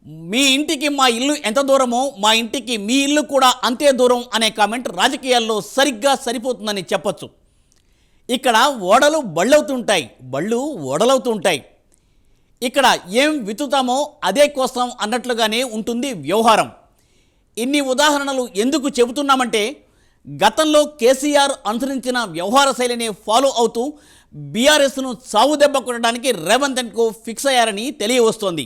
మీ ఇంటికి మా ఇల్లు ఎంత దూరమో మా ఇంటికి మీ ఇల్లు కూడా అంతే దూరం అనే కామెంట్ రాజకీయాల్లో సరిగ్గా సరిపోతుందని చెప్పొచ్చు. ఇక్కడ ఓడలు బళ్ళవుతుంటాయి, బళ్ళు ఓడలవుతుంటాయి. ఇక్కడ ఏం విత్తుతామో అదే కోసం అన్నట్లుగానే ఉంటుంది వ్యవహారం. ఇన్ని ఉదాహరణలు ఎందుకు చెబుతున్నామంటే గతంలో కేసీఆర్ అనుసరించిన వ్యవహార శైలిని ఫాలో అవుతూ బీఆర్ఎస్ను చావు దెబ్బ కొట్టడానికి రేవంత్ రెడ్డికి ఫిక్స్ అయ్యారని తెలియవస్తోంది.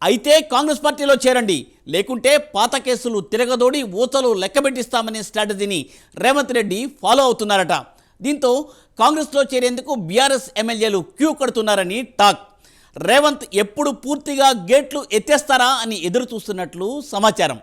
అయితే కాంగ్రెస్ పార్టీలో చేరండి, లేకుంటే పాత కేసులు తిరగదోడి ఊచలు లెక్కబెట్టిస్తామనే స్ట్రాటజీని రేవంత్ రెడ్డి ఫాలో అవుతున్నారట. దీంతో కాంగ్రెస్లో చేరేందుకు బీఆర్ఎస్ ఎమ్మెల్యేలు క్యూ కడుతున్నారని టాక్. రేవంత్ ఎప్పుడు పూర్తిగా గేట్లు ఎత్తేస్తారా అని ఎదురు చూస్తున్నట్లు సమాచారం.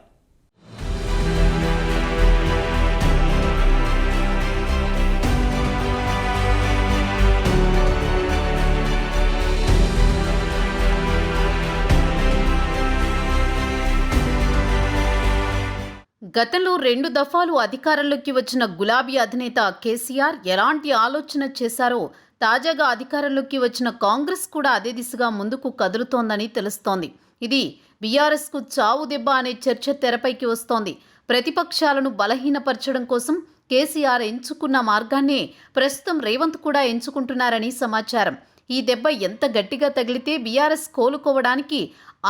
గతంలో 2 దఫాలు అధికారంలోకి వచ్చిన గులాబీ అధినేత కేసీఆర్ ఎలాంటి ఆలోచన చేశారో తాజాగా అధికారంలోకి వచ్చిన కాంగ్రెస్ కూడా అదే దిశగా ముందుకు కదులుతోందని తెలుస్తోంది. ఇది బీఆర్ఎస్కు చావు దెబ్బ అనే చర్చ తెరపైకి వస్తోంది. ప్రతిపక్షాలను బలహీనపరచడం కోసం కేసీఆర్ ఎంచుకున్న మార్గాన్నే ప్రస్తుతం రేవంత్ కూడా ఎంచుకుంటున్నారని సమాచారం. ఈ దెబ్బ ఎంత గట్టిగా తగిలితే బీఆర్ఎస్ కోలుకోవడానికి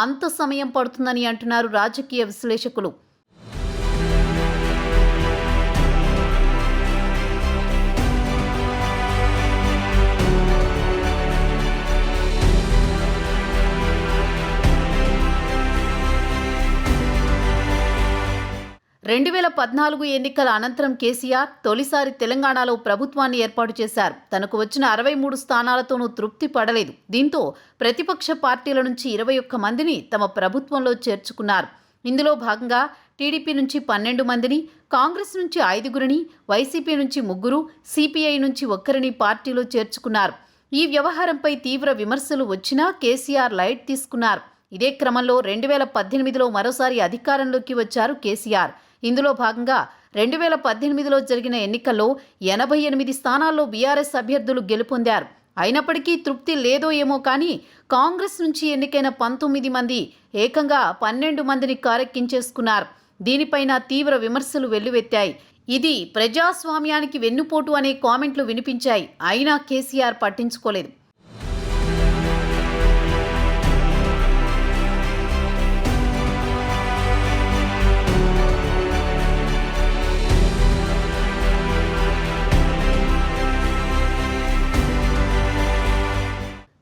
అంత సమయం పడుతుందని అంటున్నారు రాజకీయ విశ్లేషకులు. 2014 ఎన్నికల అనంతరం కేసీఆర్ తొలిసారి తెలంగాణలో ప్రభుత్వాన్ని ఏర్పాటు చేశారు. తనకు వచ్చిన 63 స్థానాలతోనూ తృప్తి పడలేదు. దీంతో ప్రతిపక్ష పార్టీల నుంచి 21 మందిని తమ ప్రభుత్వంలో చేర్చుకున్నారు. ఇందులో భాగంగా టీడీపీ నుంచి 12 మందిని, కాంగ్రెస్ నుంచి 5గురిని, వైసీపీ నుంచి 3, సిపిఐ నుంచి 1ని పార్టీలో చేర్చుకున్నారు. ఈ వ్యవహారంపై తీవ్ర విమర్శలు వచ్చినా కేసీఆర్ లైట్ తీసుకున్నారు. ఇదే క్రమంలో 2018లో మరోసారి అధికారంలోకి వచ్చారు కేసీఆర్. ఇందులో భాగంగా 2018లో జరిగిన ఎన్నికల్లో 88 స్థానాల్లో బీఆర్ఎస్ అభ్యర్థులు గెలుపొందారు. అయినప్పటికీ తృప్తి లేదో ఏమో కానీ కాంగ్రెస్ నుంచి ఎన్నికైన 19 మంది ఏకంగా 12 మందిని కారెక్కించేసుకున్నారు. దీనిపైన తీవ్ర విమర్శలు వెల్లువెత్తాయి. ఇది ప్రజాస్వామ్యానికి వెన్నుపోటు అనే కామెంట్లు వినిపించాయి. అయినా కేసీఆర్ పట్టించుకోలేదు.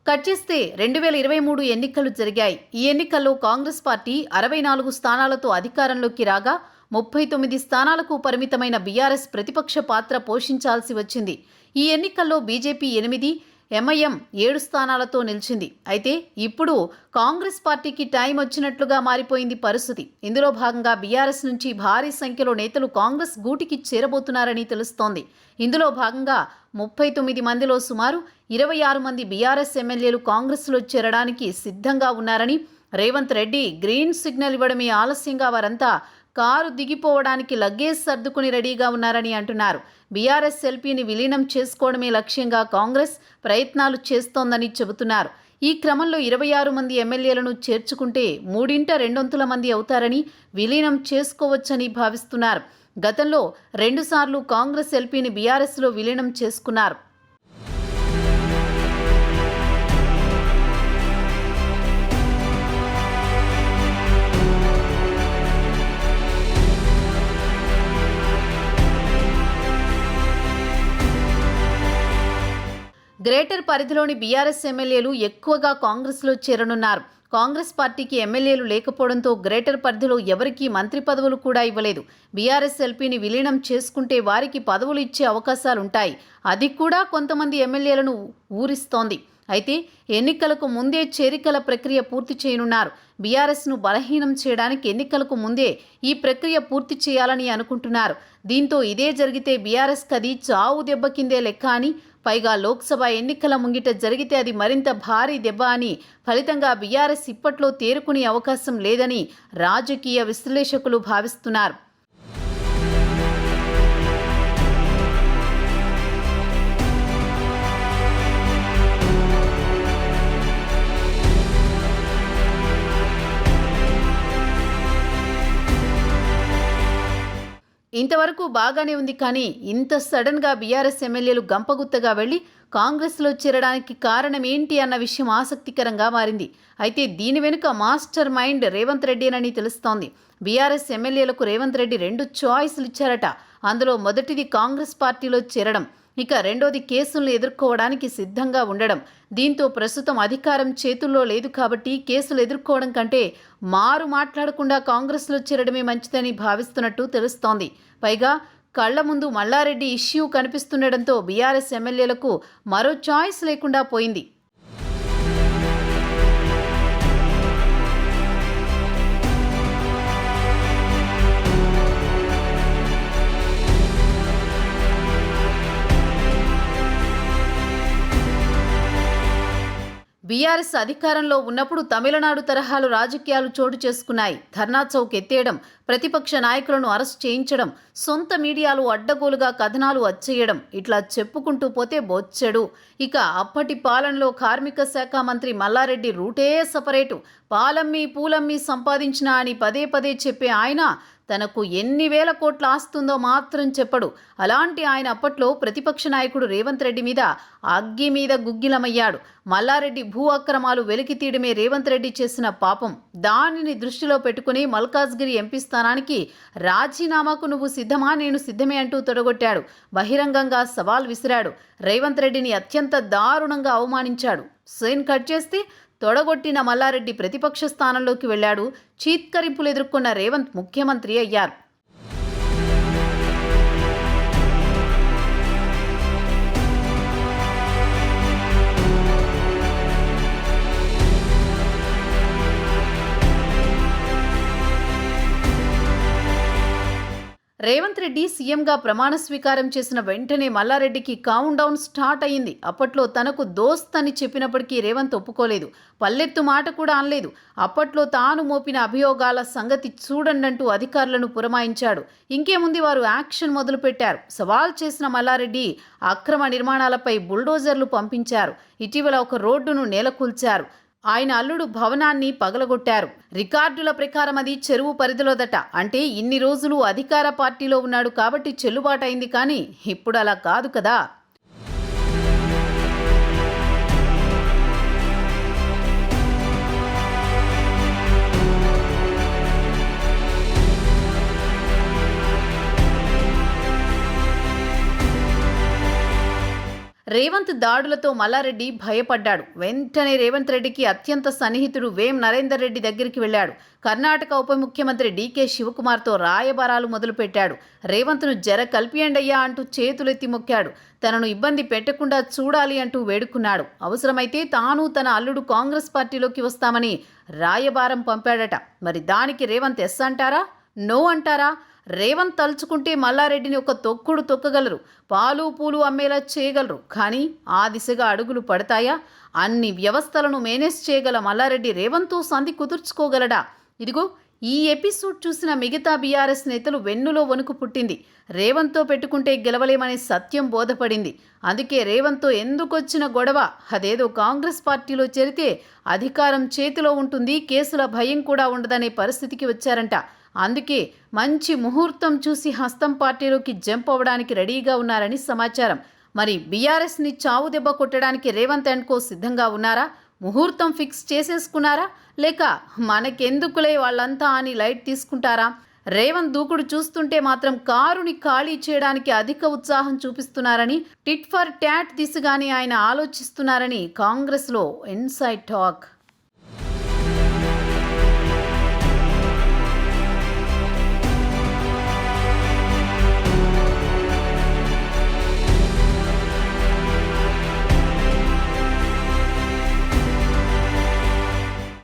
కట్ చేస్తే 2023 ఎన్నికలు జరిగాయి. ఈ ఎన్నికల్లో కాంగ్రెస్ పార్టీ 64 స్థానాలతో అధికారంలోకి రాగా 39 స్థానాలకు పరిమితమైన బీఆర్ఎస్ ప్రతిపక్ష పాత్ర పోషించాల్సి వచ్చింది. ఈ ఎన్నికల్లో బీజేపీ 8, ఎంఐఎం 7 స్థానాలతో నిలిచింది. అయితే ఇప్పుడు కాంగ్రెస్ పార్టీకి టైం వచ్చినట్లుగా మారిపోయింది పరిస్థితి. ఇందులో భాగంగా బీఆర్ఎస్ నుంచి భారీ సంఖ్యలో నేతలు కాంగ్రెస్ గూటికి చేరబోతున్నారని తెలుస్తోంది. ఇందులో భాగంగా 39 మందిలో సుమారు 26 మంది బీఆర్ఎస్ ఎమ్మెల్యేలు కాంగ్రెస్లో చేరడానికి సిద్ధంగా ఉన్నారని, రేవంత్ రెడ్డి గ్రీన్ సిగ్నల్ ఇవ్వడమే ఆలస్యంగా వారంతా కారు దిగిపోవడానికి లగేజ్ సర్దుకుని రెడీగా ఉన్నారని అంటున్నారు. బీఆర్ఎస్ ఎల్పీని విలీనం చేసుకోవడమే లక్ష్యంగా కాంగ్రెస్ ప్రయత్నాలు చేస్తోందని చెబుతున్నారు. ఈ క్రమంలో 26 మంది ఎమ్మెల్యేలను చేర్చుకుంటే 2/3 మంది అవుతారని, విలీనం చేసుకోవచ్చని భావిస్తున్నారు. గతంలో 2 సార్లు కాంగ్రెస్ ఎల్పీని బీఆర్ఎస్లో విలీనం చేసుకున్నారు. గ్రేటర్ పరిధిలోని బీఆర్ఎస్ ఎమ్మెల్యేలు ఎక్కువగా కాంగ్రెస్లో చేరనున్నారు. కాంగ్రెస్ పార్టీకి ఎమ్మెల్యేలు లేకపోవడంతో గ్రేటర్ పరిధిలో ఎవరికీ మంత్రి పదవులు కూడా ఇవ్వలేదు. బీఆర్ఎస్ ఎల్పీని విలీనం చేసుకుంటే వారికి పదవులు ఇచ్చే అవకాశాలుంటాయి. అది కూడా కొంతమంది ఎమ్మెల్యేలను ఊరిస్తోంది. అయితే ఎన్నికలకు ముందే చేరికల ప్రక్రియ పూర్తి చేయనున్నారు. బీఆర్ఎస్ను బలహీనం చేయడానికి ఎన్నికలకు ముందే ఈ ప్రక్రియ పూర్తి చేయాలని అనుకుంటున్నారు. దీంతో ఇదే జరిగితే బీఆర్ఎస్ కది చావు దెబ్బ కిందే లెక్క అని, పైగా లోక్సభ ఎన్నికల ముంగిట జరిగితే అది మరింత భారీ దెబ్బ అని, ఫలితంగా బీఆర్ఎస్ ఇప్పట్లో తేరుకునే అవకాశం లేదని రాజకీయ విశ్లేషకులు భావిస్తున్నారు. ఇంతవరకు బాగానే ఉంది, కానీ ఇంత సడన్గా బీఆర్ఎస్ ఎమ్మెల్యేలు గంపగుత్తగా వెళ్లి కాంగ్రెస్లో చేరడానికి కారణం ఏంటి అన్న విషయం ఆసక్తికరంగా మారింది. అయితే దీని వెనుక మాస్టర్ మైండ్ రేవంత్ రెడ్డినని తెలుస్తోంది. బీఆర్ఎస్ ఎమ్మెల్యేలకు రేవంత్ రెడ్డి 2 చాయిస్లు ఇచ్చారట. అందులో మొదటిది కాంగ్రెస్ పార్టీలో చేరడం, ఇక రెండోది కేసులను ఎదుర్కోవడానికి సిద్ధంగా ఉండడం. దీంతో ప్రస్తుతం అధికారం చేతుల్లో లేదు కాబట్టి కేసులు ఎదుర్కోవడం కంటే మాట్లాడకుండా కాంగ్రెస్లో చేరడమే మంచిదని భావిస్తున్నట్టు తెలుస్తోంది. పైగా కళ్ల ముందు మల్లారెడ్డి ఇష్యూ కనిపిస్తుండటంతో బీఆర్ఎస్ ఎమ్మెల్యేలకు మరో చాయిస్ లేకుండా పోయింది. బీఆర్ఎస్ అధికారంలో ఉన్నప్పుడు తమిళనాడు తరహాలు రాజకీయాలు చోటు చేసుకున్నాయి. ధర్నా చౌక్ ఎత్తేయడం, ప్రతిపక్ష నాయకులను అరెస్ట్ చేయించడం, సొంత మీడియాలు అడ్డగోలుగా కథనాలు వచ్చేయడం, ఇట్లా చెప్పుకుంటూ పోతే బొచ్చెడు. ఇక అప్పటి పాలనలో కార్మిక శాఖ మంత్రి మల్లారెడ్డి రూటే సపరేటు. పాలమ్మి పూలమ్మి సంపాదించినా అని పదే పదే చెప్పే ఆయన తనకు ఎన్ని వేల కోట్ల ఆస్తుందో మాత్రం చెప్పడు. అలాంటి ఆయన అప్పట్లో ప్రతిపక్ష నాయకుడు రేవంత్ రెడ్డి మీద అగ్గి మీద గుగ్గిలమయ్యాడు. మల్లారెడ్డి భూ అక్రమాలు వెలికి తీయడమే రేవంత్ రెడ్డి చేసిన పాపం. దానిని దృష్టిలో పెట్టుకుని మల్కాజ్గిరి ఎంపీ స్థానానికి రాజీనామాకు నువ్వు సిద్ధమా, నేను సిద్ధమే అంటూ తొడగొట్టాడు. బహిరంగంగా సవాల్ విసిరాడు. రేవంత్ రెడ్డిని అత్యంత దారుణంగా అవమానించాడు. సీన్ కట్ చేస్తే తొడగొట్టిన మల్లారెడ్డి ప్రతిపక్ష స్థానంలోకి వెళ్లాడు. చీత్కరింపులు ఎదుర్కొన్న రేవంత్ ముఖ్యమంత్రి అయ్యారు. రేవంత్ రెడ్డి సీఎంగా ప్రమాణ స్వీకారం చేసిన వెంటనే మల్లారెడ్డికి కౌంట్ డౌన్ స్టార్ట్ అయింది. అప్పట్లో తనకు దోస్త్ అని చెప్పినప్పటికీ రేవంత్ ఒప్పుకోలేదు. పల్లెత్తు మాట కూడా అనలేదు. అప్పట్లో తాను మోపిన అభియోగాల సంగతి చూడండంటూ అధికారులను పురమాయించాడు. ఇంకేముంది, వారు యాక్షన్ మొదలుపెట్టారు. సవాల్ చేసిన మల్లారెడ్డి అక్రమ నిర్మాణాలపై బుల్డోజర్లు పంపించారు. ఇటీవల ఒక రోడ్డును నేలకూల్చారు. ఆయన అల్లుడు భవనాన్ని పగలగొట్టారు. రికార్డుల ప్రకారం అది చెరువు పరిధిలోదట. అంటే ఇన్ని రోజులు అధికార పార్టీలో ఉన్నాడు కాబట్టి చెల్లుబాటైంది, కానీ ఇప్పుడు అలా కాదు కదా. రేవంత్ దాడులతో మల్లారెడ్డి భయపడ్డాడు. వెంటనే రేవంత్ రెడ్డికి అత్యంత సన్నిహితుడు వేం నరేందర్ రెడ్డి దగ్గరికి వెళ్లాడు. కర్ణాటక ఉప ముఖ్యమంత్రి డీకే శివకుమార్తో రాయబారాలు మొదలుపెట్టాడు. రేవంత్ను జర కల్పియండయ్యా అంటూ చేతులెత్తి మొక్కాడు. తనను ఇబ్బంది పెట్టకుండా చూడాలి అంటూ వేడుకున్నాడు. అవసరమైతే తాను తన అల్లుడు కాంగ్రెస్ పార్టీలోకి వస్తామని రాయబారం పంపాడట. మరి దానికి రేవంత్ ఎస్ అంటారా, నో అంటారా? రేవంత్ తలుచుకుంటే మల్లారెడ్డిని ఒక తొక్కుడు తొక్కగలరు, పాలు పూలు అమ్మేలా చేయగలరు. కానీ ఆ దిశగా అడుగులు పడతాయా? అన్ని వ్యవస్థలను మేనేజ్ చేయగల మల్లారెడ్డి రేవంత్తో సంధి కుదుర్చుకోగలడా? ఇదిగో ఈ ఎపిసోడ్ చూసిన మిగతా బీఆర్ఎస్ నేతలు వెన్నులో వణుకు పుట్టింది. రేవంత్తో పెట్టుకుంటే గెలవలేమనే సత్యం బోధపడింది. అందుకే రేవంత్తో ఎందుకొచ్చిన గొడవ, అదేదో కాంగ్రెస్ పార్టీలో చేరితే అధికారం చేతిలో ఉంటుంది, కేసుల భయం కూడా ఉండదనే పరిస్థితికి వచ్చారంట. అందుకే మంచి ముహూర్తం చూసి హస్తం పార్టీలోకి జంప్ అవ్వడానికి రెడీగా ఉన్నారని సమాచారం. మరి బీఆర్ఎస్ని చావు దెబ్బ కొట్టడానికి రేవంత్ అండ్ కో సిద్ధంగా ఉన్నారా? ముహూర్తం ఫిక్స్ చేసేసుకున్నారా? లేక మనకెందుకులే వాళ్ళంతా అని లైట్ తీసుకుంటారా? రేవంత్ దూకుడు చూస్తుంటే మాత్రం కారుని ఖాళీ చేయడానికి అధిక ఉత్సాహం చూపిస్తున్నారని, టిట్ ఫర్ ట్యాట్ దిశగానే ఆయన ఆలోచిస్తున్నారని కాంగ్రెస్లో ఇన్సైడ్ టాక్.